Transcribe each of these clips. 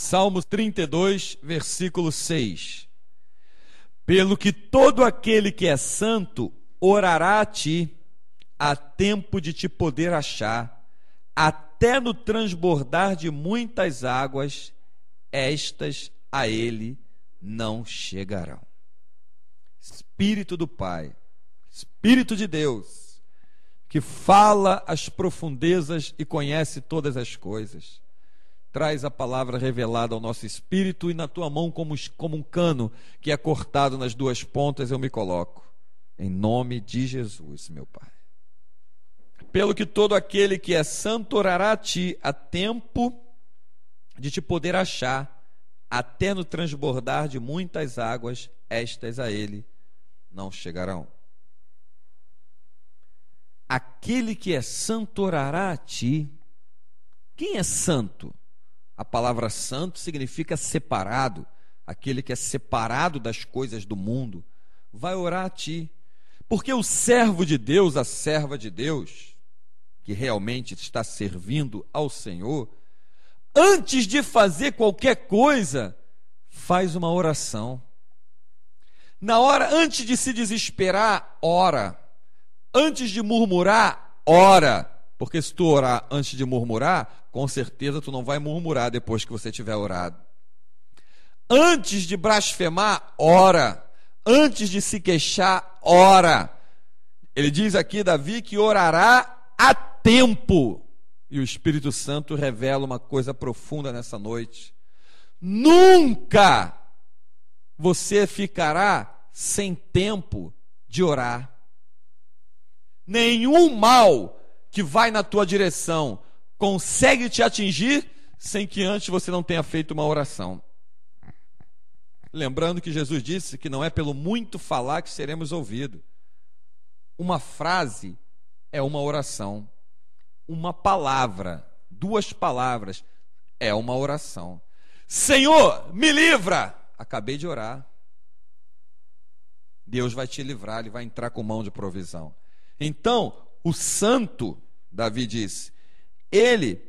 Salmo 32, versículo 6. Pelo que todo aquele que é santo orará a ti, há tempo de te poder achar, até no transbordar de muitas águas, estas a ele não chegarão. Espírito do Pai, Espírito de Deus, que fala as profundezas e conhece todas as coisas, traz a palavra revelada ao nosso espírito, e na tua mão, como um cano que é cortado nas duas pontas, eu me coloco, em nome de Jesus, meu Pai. Pelo que todo aquele que é santo orará a ti, há tempo de te poder achar, até no transbordar de muitas águas, estas a ele não chegarão. Aquele que é santo orará a ti. Quem é santo? A palavra santo significa separado. Aquele que é separado das coisas do mundo vai orar a ti. Porque o servo de Deus, a serva de Deus, que realmente está servindo ao Senhor, antes de fazer qualquer coisa, faz uma oração. Na hora, antes de se desesperar, ora. Antes de murmurar, ora. Porque se tu orar antes de murmurar, com certeza tu não vai murmurar depois que você tiver orado. Antes de blasfemar, ora. Antes de se queixar, ora. Ele diz aqui, Davi, que orará a tempo. E o Espírito Santo revela uma coisa profunda nessa noite. Nunca você ficará sem tempo de orar. Nenhum mal que vai na tua direção consegue te atingir sem que antes você não tenha feito uma oração. Lembrando que Jesus disse que não é pelo muito falar que seremos ouvidos. Uma frase é uma oração. Uma palavra, duas palavras, é uma oração. Senhor, me livra! Acabei de orar. Deus vai te livrar, Ele vai entrar com mão de provisão. Então, o santo, Davi disse, ele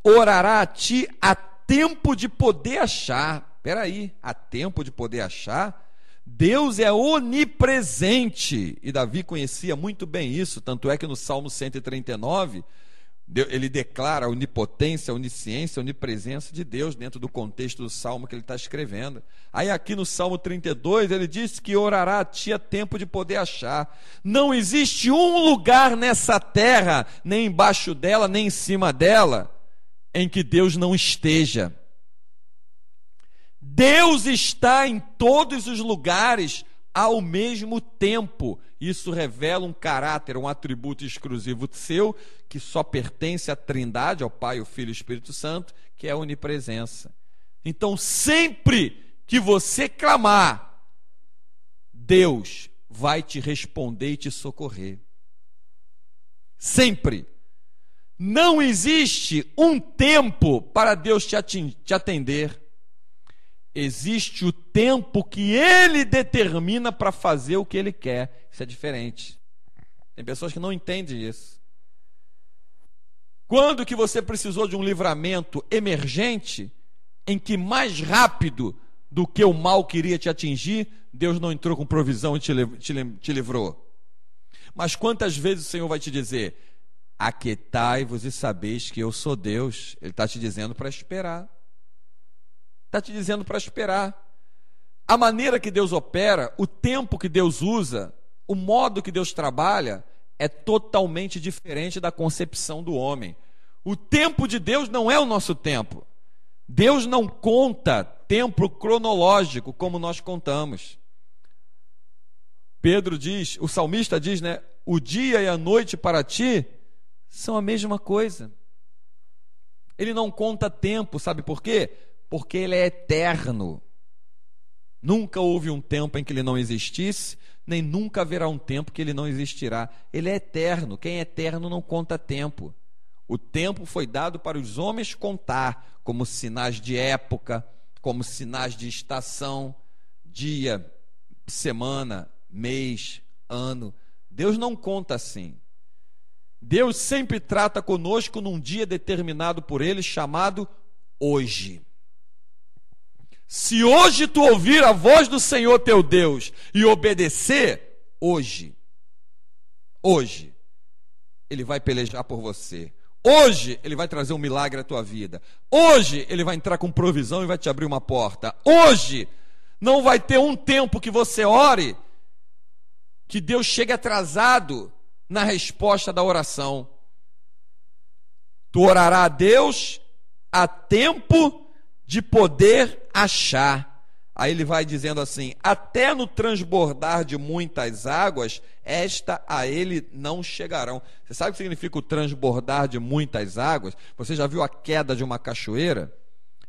orará a ti a tempo de poder achar. Espera aí, há tempo de poder achar? Deus é onipresente, e Davi conhecia muito bem isso, tanto é que no Salmo 139, ele declara a onipotência, a onisciência, a onipresença de Deus dentro do contexto do Salmo que ele está escrevendo. Aí aqui no Salmo 32, ele diz que orará a ti a tempo de poder achar. Não existe um lugar nessa terra, nem embaixo dela, nem em cima dela, em que Deus não esteja. Deus está em todos os lugares ao mesmo tempo. Isso revela um caráter, um atributo exclusivo seu, que só pertence à Trindade, ao Pai, ao Filho e ao Espírito Santo, que é a onipresença. Então, sempre que você clamar, Deus vai te responder e te socorrer. Sempre. Não existe um tempo para Deus te atender. Existe o tempo que Ele determina para fazer o que Ele quer. Isso é diferente. Tem pessoas que não entendem isso. Quando que você precisou de um livramento emergente, em que mais rápido do que o mal queria te atingir, Deus não entrou com provisão e te livrou? Mas quantas vezes o Senhor vai te dizer, aquietai-vos e sabeis que eu sou Deus? Ele está te dizendo para esperar. Está te dizendo para esperar. A maneira que Deus opera, o tempo que Deus usa, o modo que Deus trabalha, é totalmente diferente da concepção do homem. O tempo de Deus não é o nosso tempo. Deus não conta tempo cronológico como nós contamos. Pedro diz, o salmista diz, né? O dia e a noite para ti são a mesma coisa. Ele não conta tempo, sabe por quê? Porque Ele é eterno. Nunca houve um tempo em que Ele não existisse, nem nunca haverá um tempo que Ele não existirá. Ele é eterno. Quem é eterno não conta tempo. O tempo foi dado para os homens contar, como sinais de época, como sinais de estação, dia, semana, mês, ano. Deus não conta assim. Deus sempre trata conosco num dia determinado por Ele, chamado hoje. Se hoje tu ouvir a voz do Senhor teu Deus e obedecer, hoje, Ele vai pelejar por você. Hoje, Ele vai trazer um milagre à tua vida. Hoje, Ele vai entrar com provisão e vai te abrir uma porta. Hoje, não vai ter um tempo que você ore, que Deus chegue atrasado na resposta da oração. Tu orará a Deus a tempo de poder achar. Aí ele vai dizendo assim: até no transbordar de muitas águas, esta a ele não chegarão. Você sabe o que significa o transbordar de muitas águas? Você já viu a queda de uma cachoeira?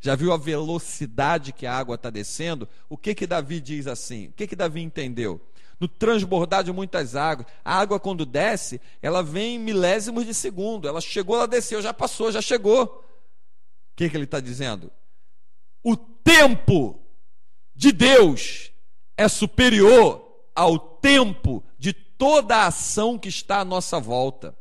Já viu a velocidade que a água está descendo? O que Davi diz assim? O que Davi entendeu? No transbordar de muitas águas, a água quando desce, ela vem em milésimos de segundo. Ela chegou, ela desceu, já passou, já chegou. O que ele está dizendo? O tempo de Deus é superior ao tempo de toda a ação que está à nossa volta.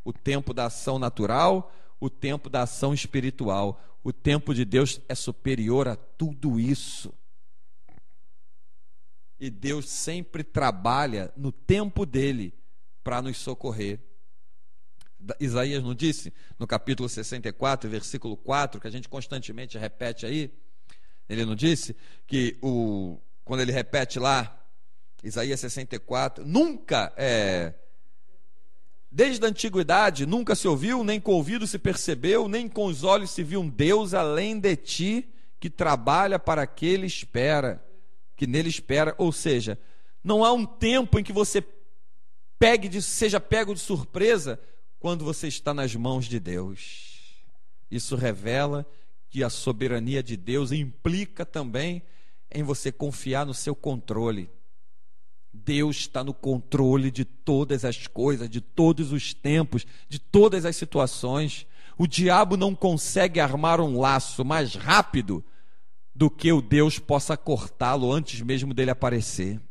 O tempo da ação natural, o tempo da ação espiritual. O tempo de Deus é superior a tudo isso. E Deus sempre trabalha no tempo dele para nos socorrer. Isaías não disse, no capítulo 64, versículo 4, que a gente constantemente repete aí, ele não disse que quando ele repete lá, Isaías 64, desde a antiguidade, nunca se ouviu, nem com o ouvido se percebeu, nem com os olhos se viu um Deus além de ti, que trabalha para aquele que nele espera. Ou seja, não há um tempo em que você seja pego de surpresa quando você está nas mãos de Deus. Isso revela que a soberania de Deus implica também em você confiar no seu controle. Deus está no controle de todas as coisas, de todos os tempos, de todas as situações. O diabo não consegue armar um laço mais rápido do que o Deus possa cortá-lo antes mesmo dele aparecer.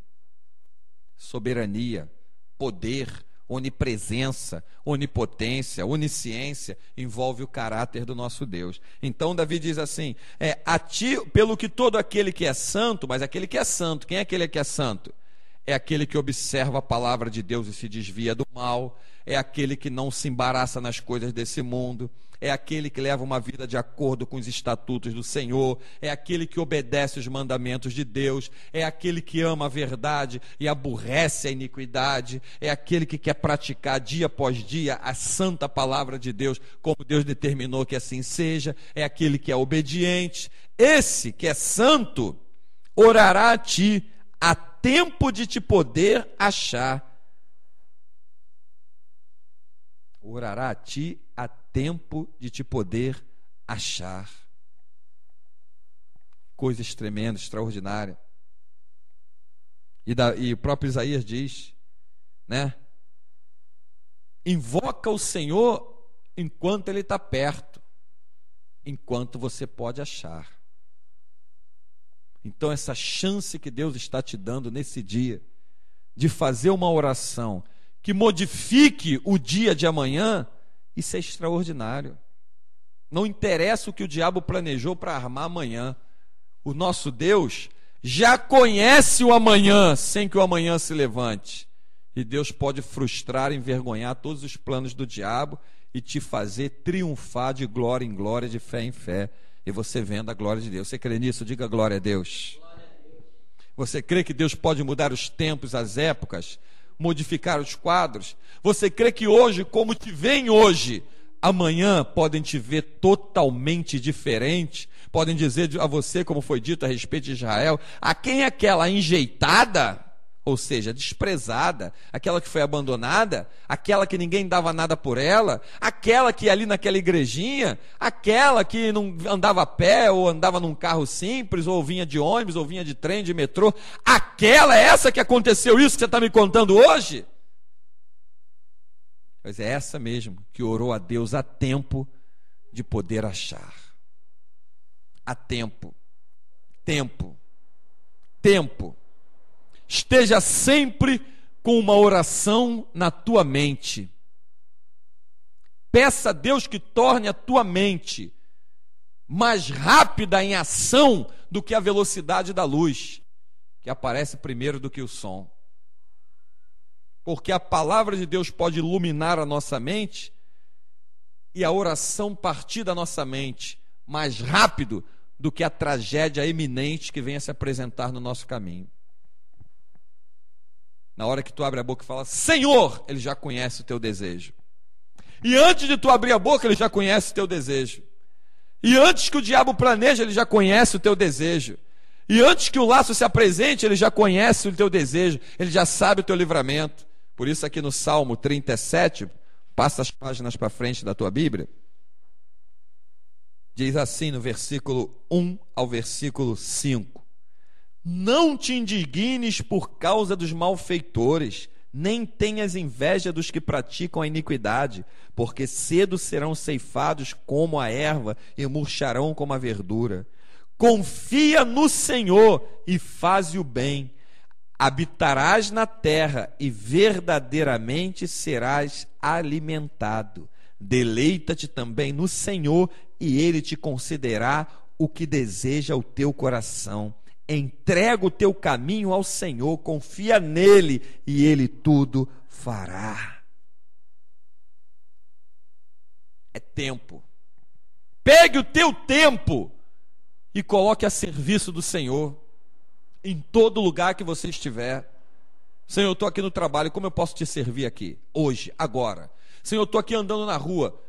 Soberania, poder, onipresença, onipotência, onisciência, envolve o caráter do nosso Deus. Então Davi diz assim, a ti, pelo que todo aquele que é santo, mas aquele que é santo, quem é aquele que é santo? É aquele que observa a palavra de Deus e se desvia do mal, é aquele que não se embaraça nas coisas desse mundo, é aquele que leva uma vida de acordo com os estatutos do Senhor, é aquele que obedece os mandamentos de Deus, é aquele que ama a verdade e aborrece a iniquidade, é aquele que quer praticar dia após dia a santa palavra de Deus, como Deus determinou que assim seja, é aquele que é obediente. Esse que é santo orará a ti a tempo de te poder achar. Orará a ti a tempo de te poder achar. Coisa tremenda, extraordinária. E o próprio Isaías diz, né? Invoca o Senhor enquanto Ele está perto, enquanto você pode achar. Então essa chance que Deus está te dando nesse dia, de fazer uma oração que modifique o dia de amanhã, isso é extraordinário. Não interessa o que o diabo planejou para armar amanhã. O nosso Deus já conhece o amanhã sem que o amanhã se levante. E Deus pode frustrar, envergonhar todos os planos do diabo e te fazer triunfar de glória em glória, de fé em fé. E você vendo a glória de Deus. Você crê nisso? Diga glória a Deus. Você crê que Deus pode mudar os tempos, as épocas, modificar os quadros? Você crê que hoje, como te veem hoje, amanhã podem te ver totalmente diferente? Podem dizer a você, como foi dito a respeito de Israel, a quem é aquela enjeitada, ou seja, desprezada, aquela que foi abandonada, aquela que ninguém dava nada por ela, aquela que ali naquela igrejinha, aquela que não andava a pé, ou andava num carro simples, ou vinha de ônibus, ou vinha de trem, de metrô, essa que aconteceu isso que você está me contando hoje? Pois é essa mesmo que orou a Deus a tempo de poder achar. A tempo. Esteja sempre com uma oração na tua mente. Peça a Deus que torne a tua mente mais rápida em ação do que a velocidade da luz, que aparece primeiro do que o som. Porque a palavra de Deus pode iluminar a nossa mente e a oração partir da nossa mente mais rápido do que a tragédia iminente que venha se apresentar no nosso caminho. Na hora que tu abre a boca e fala, Senhor, ele já conhece o teu desejo. E antes de tu abrir a boca, ele já conhece o teu desejo. E antes que o diabo planeje, ele já conhece o teu desejo. E antes que o laço se apresente, ele já conhece o teu desejo. Ele já sabe o teu livramento. Por isso aqui no Salmo 37, passa as páginas para frente da tua Bíblia, diz assim no versículo 1 ao versículo 5. Não te indignes por causa dos malfeitores, nem tenhas inveja dos que praticam a iniquidade, porque cedo serão ceifados como a erva e murcharão como a verdura. Confia no Senhor e faze o bem. Habitarás na terra e verdadeiramente serás alimentado. Deleita-te também no Senhor e Ele te concederá o que deseja o teu coração. Entrega o teu caminho ao Senhor, confia nele e Ele tudo fará. É tempo. Pegue o teu tempo e coloque a serviço do Senhor em todo lugar que você estiver. Senhor, eu estou aqui no trabalho, como eu posso te servir aqui? Hoje, agora. Senhor, eu estou aqui andando na rua,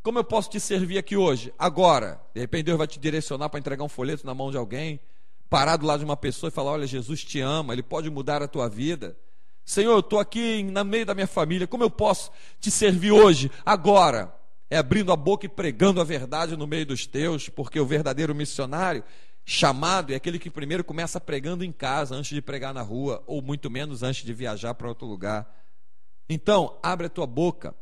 como eu posso te servir aqui hoje? Agora. De repente Deus vai te direcionar para entregar um folheto na mão de alguém, parar do lado de uma pessoa e falar, olha, Jesus te ama, Ele pode mudar a tua vida. Senhor, eu estou aqui no meio da minha família, como eu posso te servir hoje? Agora. É abrindo a boca e pregando a verdade no meio dos teus, porque o verdadeiro missionário chamado é aquele que primeiro começa pregando em casa, antes de pregar na rua, ou muito menos antes de viajar para outro lugar. Então, abre a tua boca,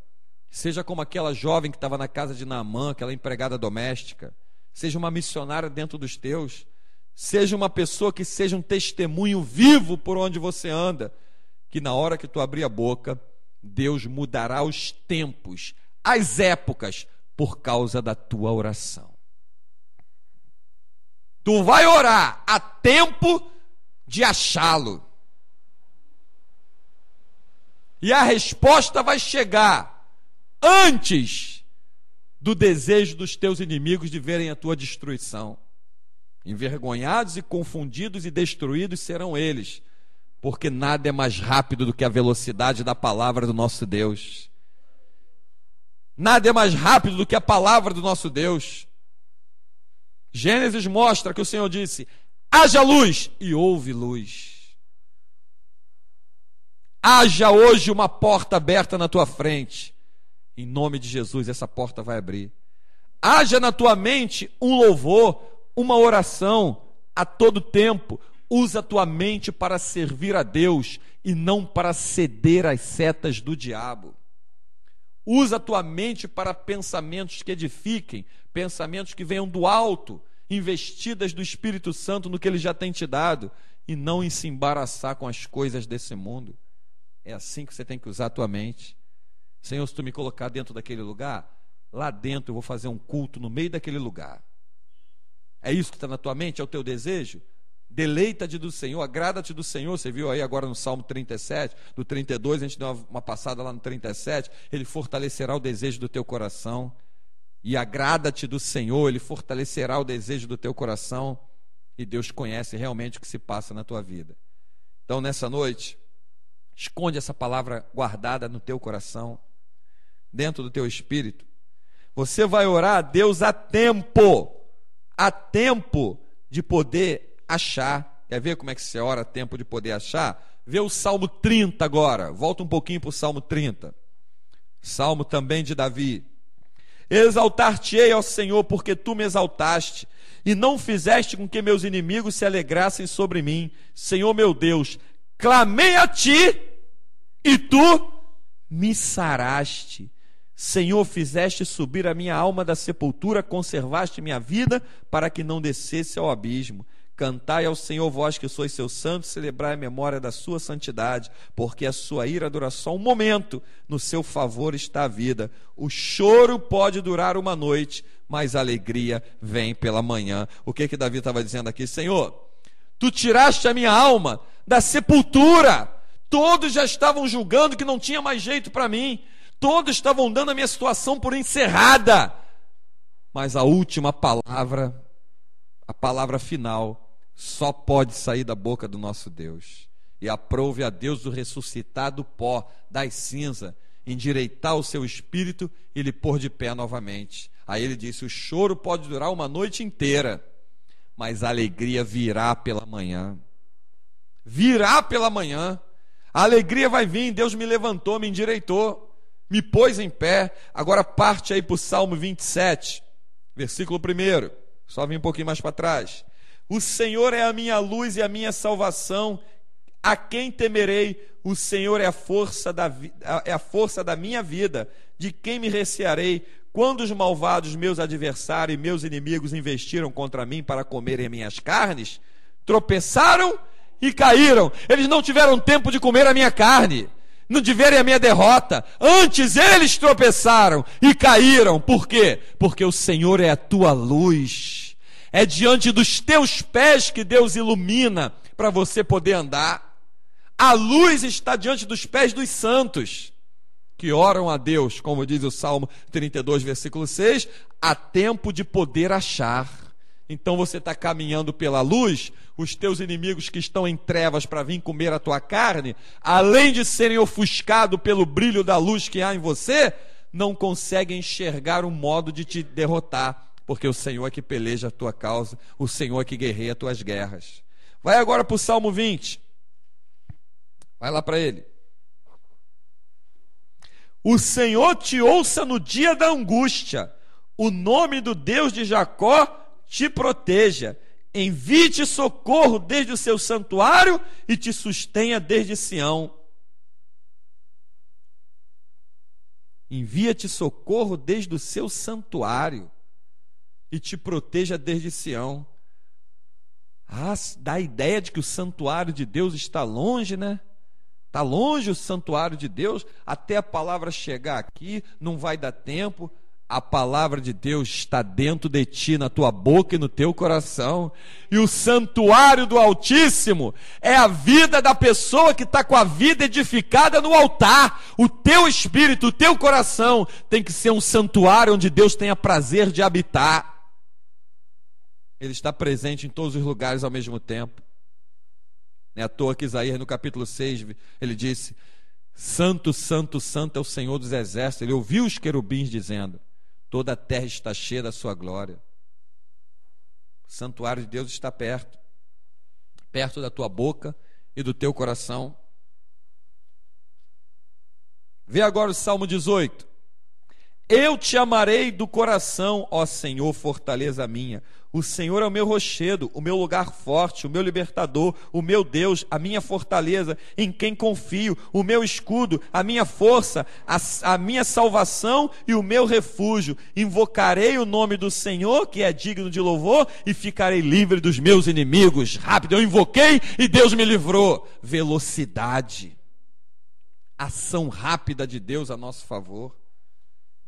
seja como aquela jovem que estava na casa de Naamã, aquela empregada doméstica, seja uma missionária dentro dos teus, seja uma pessoa que seja um testemunho vivo por onde você anda, que na hora que tu abrir a boca, Deus mudará os tempos, as épocas, por causa da tua oração. Tu vai orar a tempo de achá-lo. E a resposta vai chegar antes do desejo dos teus inimigos de verem a tua destruição. Envergonhados e confundidos e destruídos serão eles, porque nada é mais rápido do que a velocidade da palavra do nosso Deus. Nada é mais rápido do que a palavra do nosso Deus. Gênesis mostra que o Senhor disse, haja luz, e houve luz. Haja hoje uma porta aberta na tua frente. Em nome de Jesus, essa porta vai abrir. Haja na tua mente um louvor, uma oração a todo tempo. Usa a tua mente para servir a Deus e não para ceder às setas do diabo. Usa a tua mente para pensamentos que edifiquem, pensamentos que venham do alto, investidas do Espírito Santo no que Ele já tem te dado, e não em se embaraçar com as coisas desse mundo. É assim que você tem que usar a tua mente. Senhor, se tu me colocar dentro daquele lugar, lá dentro eu vou fazer um culto no meio daquele lugar. É isso que está na tua mente? É o teu desejo? Deleita-te do Senhor, agrada-te do Senhor. Você viu aí agora no Salmo 37, do 32, a gente deu uma passada lá no 37. Ele fortalecerá o desejo do teu coração. E agrada-te do Senhor, Ele fortalecerá o desejo do teu coração. E Deus conhece realmente o que se passa na tua vida. Então nessa noite, esconde essa palavra guardada no teu coração, dentro do teu espírito. Você vai orar a Deus a tempo de poder achar. Quer ver como é que você ora a tempo de poder achar? Vê o Salmo 30 agora, volta um pouquinho para o Salmo 30. Salmo também de Davi. Exaltar-te-ei ao Senhor, porque tu me exaltaste, e não fizeste com que meus inimigos se alegrassem sobre mim. Senhor meu Deus, clamei a ti, e tu me saraste. Senhor, fizeste subir a minha alma da sepultura, conservaste minha vida, para que não descesse ao abismo. Cantai ao Senhor, vós que sois seus santos, celebrai a memória da sua santidade, porque a sua ira dura só um momento, no seu favor está a vida. O choro pode durar uma noite, mas a alegria vem pela manhã. O que Davi estava dizendo aqui? Senhor, tu tiraste a minha alma da sepultura. Todos já estavam julgando que não tinha mais jeito para mim. Todos estavam dando a minha situação por encerrada. Mas a última palavra, a palavra final, só pode sair da boca do nosso Deus. E aprove a Deus o ressuscitar do pó, das cinzas, endireitar o seu espírito e lhe pôr de pé novamente. Aí ele disse: o choro pode durar uma noite inteira, mas a alegria virá pela manhã. Virá pela manhã. A alegria vai vir. Deus me levantou, me endireitou, me pôs em pé. Agora parte aí para o Salmo 27, versículo 1. Só vim um pouquinho mais para trás. O Senhor é a minha luz e a minha salvação, a quem temerei? O Senhor é a força da minha vida, de quem me recearei? Quando os malvados, meus adversários e meus inimigos investiram contra mim para comerem minhas carnes, tropeçaram e caíram. Eles não tiveram tempo de comer a minha carne, não de verem a minha derrota. Antes eles tropeçaram e caíram. Por quê? Porque o Senhor é a tua luz. É diante dos teus pés que Deus ilumina para você poder andar. A luz está diante dos pés dos santos, que oram a Deus, como diz o Salmo 32, versículo 6, há tempo de poder achar. Então você está caminhando pela luz, os teus inimigos que estão em trevas para vir comer a tua carne, além de serem ofuscados pelo brilho da luz que há em você, não conseguem enxergar um modo de te derrotar, porque o Senhor é que peleja a tua causa, o Senhor é que guerreia as tuas guerras. Vai agora para o Salmo 20. Vai lá para ele. O Senhor te ouça no dia da angústia, o nome do Deus de Jacó te proteja, envie-te socorro desde o seu santuário e te sustenha desde Sião. Envia-te socorro desde o seu santuário e te proteja desde Sião. Dá a ideia de que o santuário de Deus está longe, né? Está longe o santuário de Deus, até a palavra chegar aqui, não vai dar tempo. A palavra de Deus está dentro de ti, na tua boca e no teu coração. E o santuário do Altíssimo é a vida da pessoa que está com a vida edificada no altar. O teu espírito, o teu coração tem que ser um santuário onde Deus tenha prazer de habitar. Ele está presente em todos os lugares ao mesmo tempo. Não é à toa que Isaías, no capítulo 6, ele disse: Santo, santo, santo é o Senhor dos exércitos. Ele ouviu os querubins dizendo: toda a terra está cheia da sua glória. O santuário de Deus está perto, perto da tua boca e do teu coração. Vê agora o Salmo 18. Eu te amarei do coração, ó Senhor, fortaleza minha. O Senhor é o meu rochedo, o meu lugar forte, o meu libertador, o meu Deus, a minha fortaleza, em quem confio, o meu escudo, a minha força, a minha salvação e o meu refúgio. Invocarei o nome do Senhor, que é digno de louvor, e ficarei livre dos meus inimigos. Rápido, eu invoquei e Deus me livrou. Velocidade, ação rápida de Deus a nosso favor.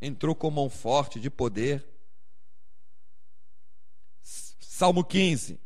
Entrou com mão forte de poder. Salmo 15.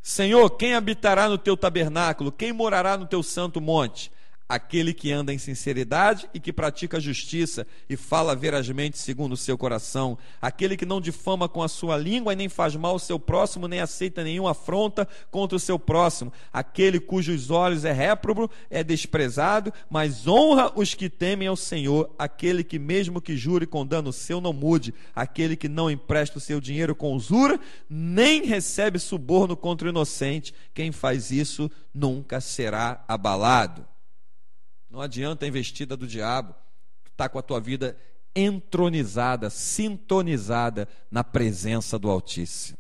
Senhor, quem habitará no teu tabernáculo? Quem morará no teu santo monte? Aquele que anda em sinceridade e que pratica justiça e fala verazmente segundo o seu coração. Aquele que não difama com a sua língua e nem faz mal ao seu próximo, nem aceita nenhuma afronta contra o seu próximo. Aquele cujos olhos é réprobo, é desprezado, mas honra os que temem ao Senhor. Aquele que mesmo que jure com dano seu não mude. Aquele que não empresta o seu dinheiro com usura, nem recebe suborno contra o inocente. Quem faz isso nunca será abalado. Não adianta a investida do diabo. Tu está com a tua vida entronizada, sintonizada na presença do Altíssimo.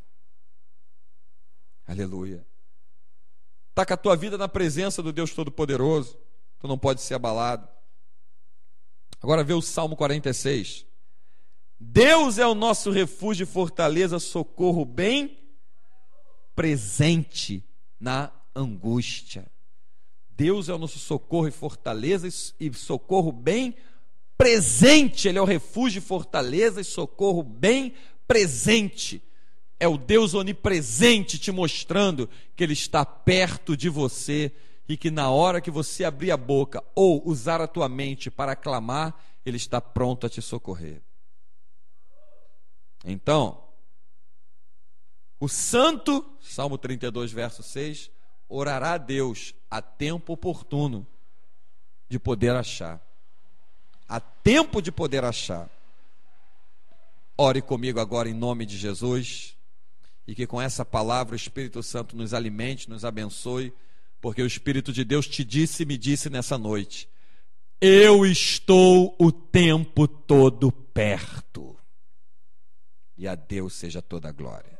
Aleluia. Está com a tua vida na presença do Deus Todo-Poderoso. Tu não pode ser abalado. Agora vê o Salmo 46. Deus é o nosso refúgio e fortaleza, socorro bem presente na angústia. Deus é o nosso socorro e fortaleza e socorro bem presente. Ele é o refúgio e fortaleza e socorro bem presente. É o Deus onipresente te mostrando que Ele está perto de você e que na hora que você abrir a boca ou usar a tua mente para clamar, Ele está pronto a te socorrer. Então, o santo, Salmo 32, verso 6, orará a Deus a tempo oportuno de poder achar. Há tempo de poder achar. Ore comigo agora em nome de Jesus, e que com essa palavra o Espírito Santo nos alimente, nos abençoe, porque o Espírito de Deus te disse e me disse nessa noite: eu estou o tempo todo perto. E a Deus seja toda a glória.